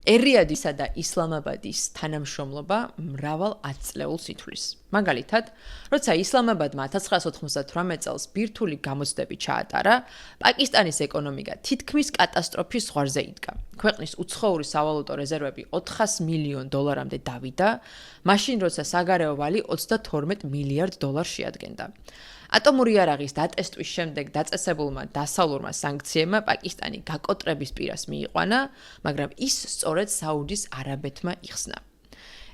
ერიადისა და ისლამაბადის თანამშრომლობა მრავალ ათწლეულს ითვლის. მაგალითად, როცა ისლამაბადმა 1998 წელს ბირთვული გამოცდები ჩაატარა, პაკისტანის ეკონომიკა თითქმის კატასტროფის ზღვარზე იდგა. ქვეყნის უცხოური სავალუტო რეზერვები $400 მილიონ დავიდა, მაშინ როცა საგარეო ვალი $32 მილიარდ შეადგენდა. ატომური იარაღის დატესტვის შემდეგ დაწესებულმა დასავლურმა სანქციებმა პაკისტანი გაკოტრების პირას მიიყვანა, მაგრამ ის სწორედ საუდის არაბეთმა იხსნა.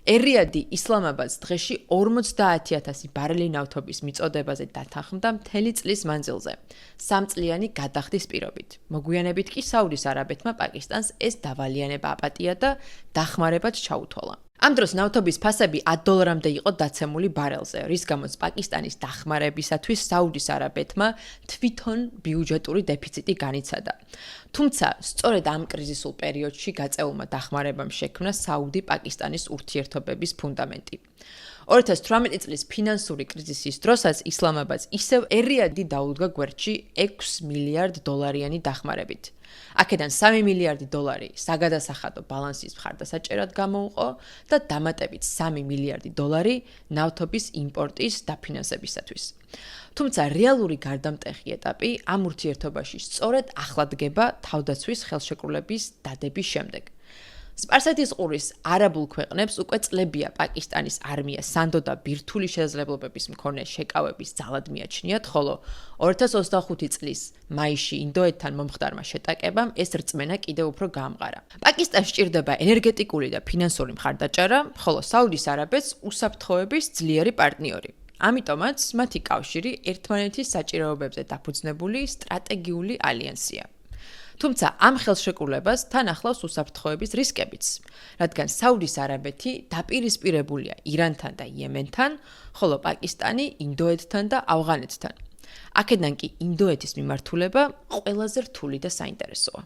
ერიადი ისლამაბადს დღეში 50,000 ბარელი ნავთობის მიწოდებაზე დათანხმდა მთელი წლის მანძილზე, 3 წლიანი გადახდის პირობით. მოგვიანებით კი საუდის არაბეთმა პაკისტანს ეს დავალიანება აპატია და დახმარებაც ჩაუთვალა. ამ დროს ნავთობის ფასები $10-მდე იყო დაცემული ბარელზე, რის გამოც პაკისტანის დახმარებისათვის საუდის არაბეთმა თვითონ ბიუჯეტური დეფიციტი განიცადა. თუმცა, სწორედ ამ კრიზისულ პერიოდში გაწეულმა დახმარებამ შექმნა საუდი-პაკისტანის ურთიერთობების ფუნდამენტი. 2018 წლის ფინანსური კრიზისის დროსაც ისლამაბადს ისევ ერიადი დაუდგა გვერდში $6 მილიარდ დახმარებით. აქედან $3 მილიარდი საგადასახადო ბალანსის მხარდასაჭერად გამოუყო და დამატებით $3 მილიარდი ნავთობის იმპორტის დაფინანსებისათვის. თუმცა რეალური გარდამტეხი ეტაპი ამ ურთიერთობაში სწორედ ახლა დგება თავდაცვის ხელშეკრულების დადების შემდეგ. სპარსეთის ყურის არაბულ ქვეყნებს უკვე წლებია პაკისტანის არმია სანდო და ბირთვული შესაძლებლობების მქონე შეკავების ძალად მიაჩნიათ, ხოლო 2025 წლის მაისში ინდოეთთან მომხდარმა შეტაკებამ ეს რწმენა კიდევ უფრო გაამყარა. პაკისტანს სჭირდება ენერგეტიკული და ფინანსური მხარდაჭერა, ხოლო საუდის არაბეთს უსაფრთხოების ძლიერი პარტნიორი. ამიტომაც მათი კავშირი ერთმანეთის საჭიროებებზე დაფუძნებული სტრატეგიული ალიანსია. თუმცა ამ ხელშეკრულებას თან ახლავს უსაფრთხოების რისკებიც, რადგან საუდის არაბეთი დაპირისპირებულია ირანთან და იემენთან, ხოლო პაკისტანი ინდოეთთან და ავღანეთთან. აქედან კი ინდოეთის მიმართულება ყველაზე რთული და საინტერესოა.